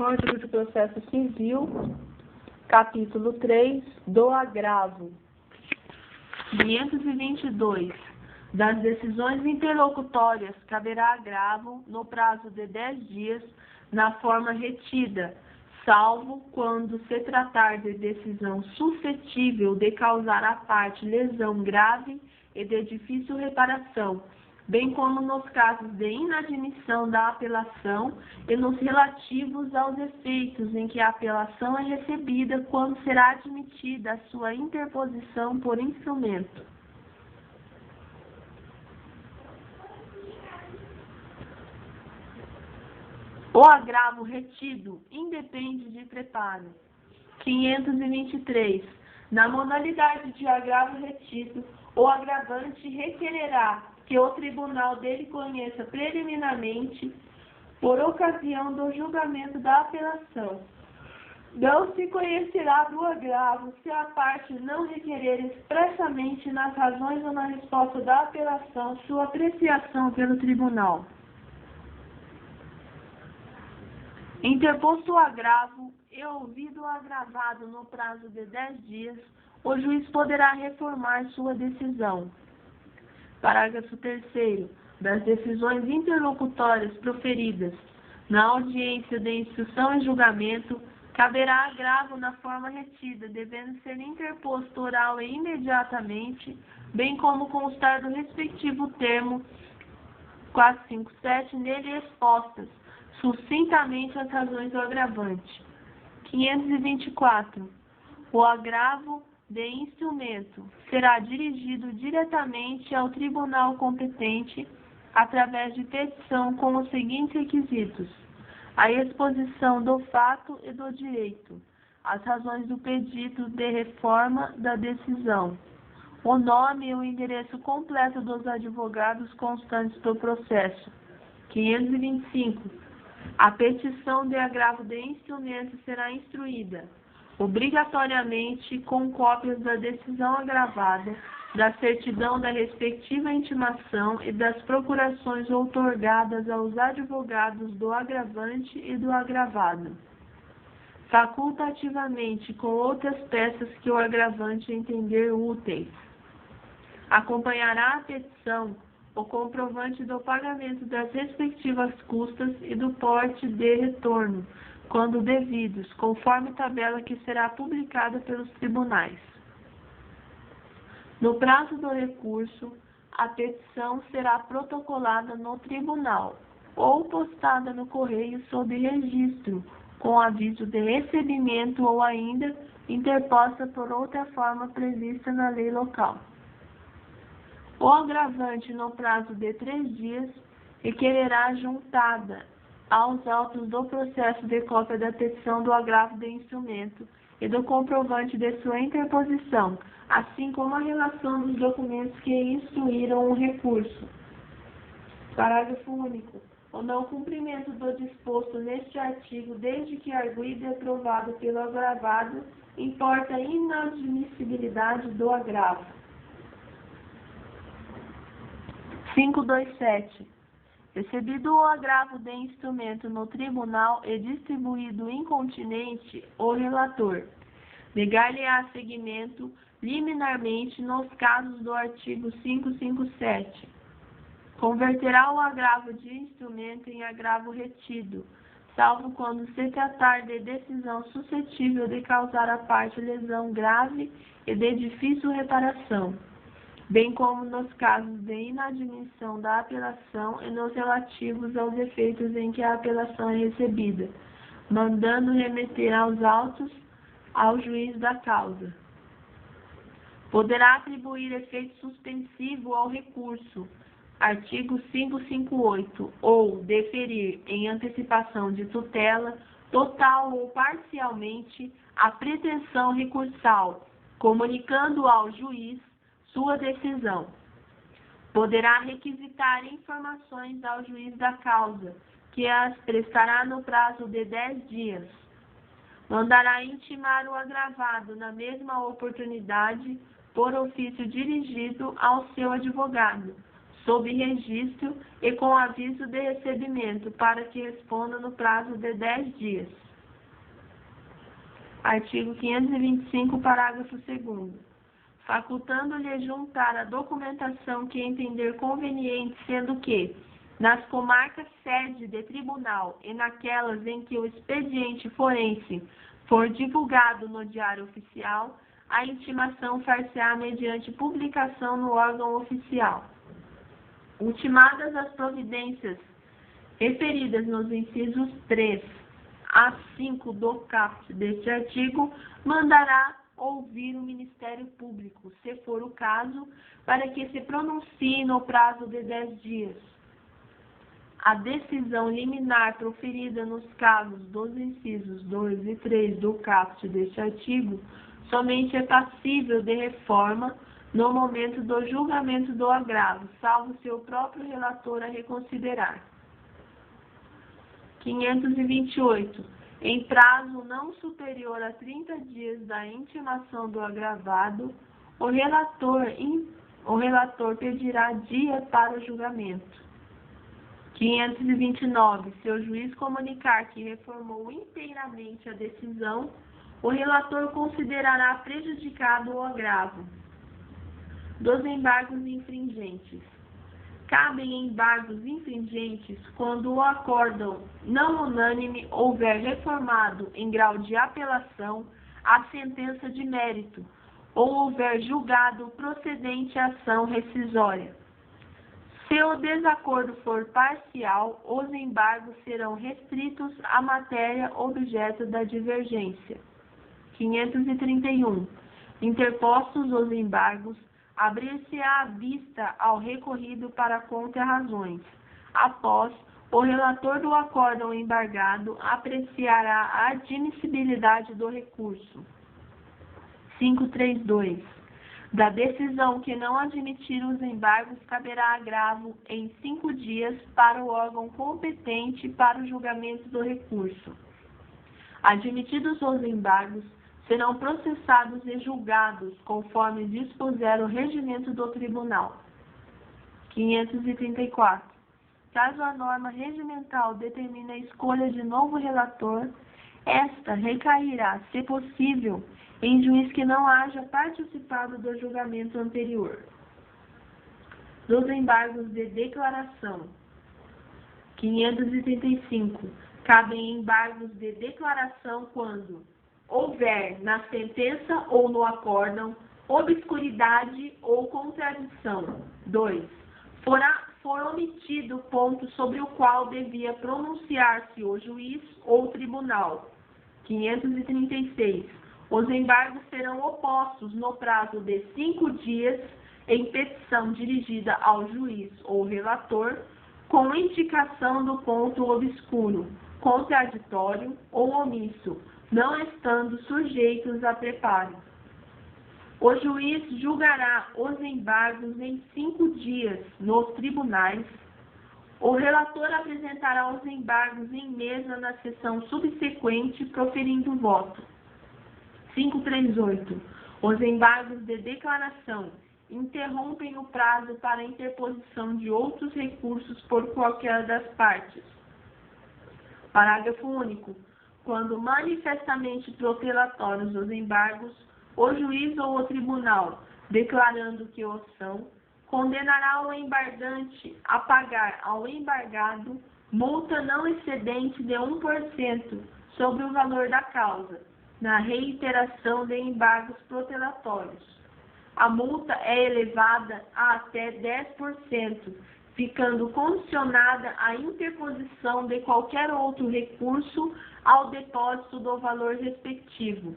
Código de Processo Civil, capítulo 3, do agravo. 522. Das decisões interlocutórias, caberá agravo no prazo de 10 dias, na forma retida, salvo quando se tratar de decisão suscetível de causar à parte lesão grave e de difícil reparação, bem como nos casos de inadmissão da apelação e nos relativos aos efeitos em que a apelação é recebida quando será admitida a sua interposição por instrumento. O agravo retido independe de preparo. 523. Na modalidade de agravo retido, o agravante requererá que o tribunal dele conheça preliminarmente, por ocasião do julgamento da apelação. Não se conhecerá do agravo se a parte não requerer expressamente nas razões ou na resposta da apelação sua apreciação pelo tribunal. Interposto o agravo e ouvido o agravado no prazo de 10 dias, o juiz poderá reformar sua decisão. Parágrafo 3º. Das decisões interlocutórias proferidas na audiência de instrução e julgamento, caberá agravo na forma retida, devendo ser interposto oral e imediatamente, bem como constar do respectivo termo 457 nele expostas, sucintamente as razões do agravante. 524. O agravo de instrumento será dirigido diretamente ao tribunal competente através de petição com os seguintes requisitos: a exposição do fato e do direito, as razões do pedido de reforma da decisão, o nome e o endereço completo dos advogados constantes do processo. 525. A petição de agravo de instrumento será instruída, obrigatoriamente, com cópias da decisão agravada, da certidão da respectiva intimação e das procurações outorgadas aos advogados do agravante e do agravado, facultativamente com outras peças que o agravante entender úteis. Acompanhará a petição o comprovante do pagamento das respectivas custas e do porte de retorno, quando devidos, conforme tabela que será publicada pelos tribunais. No prazo do recurso, a petição será protocolada no tribunal ou postada no correio sob registro, com aviso de recebimento ou ainda interposta por outra forma prevista na lei local. O agravante, no prazo de 3 dias, requererá juntada aos autos do processo de cópia da petição do agravo de instrumento e do comprovante de sua interposição, assim como a relação dos documentos que instruíram o recurso. Parágrafo único. O não cumprimento do disposto neste artigo, desde que arguido e aprovado pelo agravado, importa a inadmissibilidade do agravo. 527. Recebido o agravo de instrumento no tribunal e distribuído incontinente o relator, negar-lhe-á seguimento liminarmente nos casos do artigo 557. Converterá o agravo de instrumento em agravo retido, salvo quando se tratar de decisão suscetível de causar à parte lesão grave e de difícil reparação, bem como nos casos de inadmissão da apelação e nos relativos aos efeitos em que a apelação é recebida, mandando remeter aos autos ao juiz da causa. Poderá atribuir efeito suspensivo ao recurso, artigo 558, ou deferir em antecipação de tutela, total ou parcialmente, a pretensão recursal, comunicando ao juiz sua decisão. Poderá requisitar informações ao juiz da causa, que as prestará no prazo de 10 dias. Mandará intimar o agravado na mesma oportunidade por ofício dirigido ao seu advogado, sob registro e com aviso de recebimento, para que responda no prazo de 10 dias. Artigo 525, parágrafo 2º. Facultando-lhe juntar a documentação que entender conveniente, sendo que, nas comarcas sede de tribunal e naquelas em que o expediente forense for divulgado no Diário Oficial, a intimação far-se-á mediante publicação no órgão oficial. Ultimadas as providências referidas nos incisos 3 a 5 do caput deste artigo, mandará ouvir o Ministério Público, se for o caso, para que se pronuncie no prazo de 10 dias. A decisão liminar proferida nos casos dos incisos 2 e 3 do caput deste artigo somente é passível de reforma no momento do julgamento do agravo, salvo seu próprio relator a reconsiderar. 528. Em prazo não superior a 30 dias da intimação do agravado, o relator pedirá dia para o julgamento. 529. Se o juiz comunicar que reformou inteiramente a decisão, o relator considerará prejudicado o agravo. Dos embargos infringentes. Cabem embargos infringentes quando o acórdão não unânime houver reformado em grau de apelação a sentença de mérito ou houver julgado procedente a ação rescisória. Se o desacordo for parcial, os embargos serão restritos à matéria objeto da divergência. 531. Interpostos os embargos, abrir-se-á a vista ao recorrido para contra-razões. Após, o relator do acórdão embargado apreciará a admissibilidade do recurso. 532. Da decisão que não admitir os embargos, caberá agravo em 5 dias para o órgão competente para o julgamento do recurso. Admitidos os embargos, serão processados e julgados conforme dispuser o regimento do tribunal. 534. Caso a norma regimental determine a escolha de novo relator, esta recairá, se possível, em juiz que não haja participado do julgamento anterior. Dos embargos de declaração. 535. Cabem embargos de declaração quando houver na sentença ou no acórdão obscuridade ou contradição. 2. For omitido ponto sobre o qual devia pronunciar-se o juiz ou tribunal. 536. Os embargos serão opostos no prazo de 5 dias em petição dirigida ao juiz ou relator, com indicação do ponto obscuro, contraditório ou omisso, não estando sujeitos a preparo. O juiz julgará os embargos em 5 dias nos tribunais. O relator apresentará os embargos em mesa na sessão subsequente, proferindo voto. 538. Os embargos de declaração interrompem o prazo para interposição de outros recursos por qualquer das partes. Parágrafo único. Quando manifestamente protelatórios os embargos, o juiz ou o tribunal, declarando que o são, condenará o embargante a pagar ao embargado multa não excedente de 1% sobre o valor da causa, na reiteração de embargos protelatórios. A multa é elevada a até 10%, ficando condicionada à interposição de qualquer outro recurso ao depósito do valor respectivo.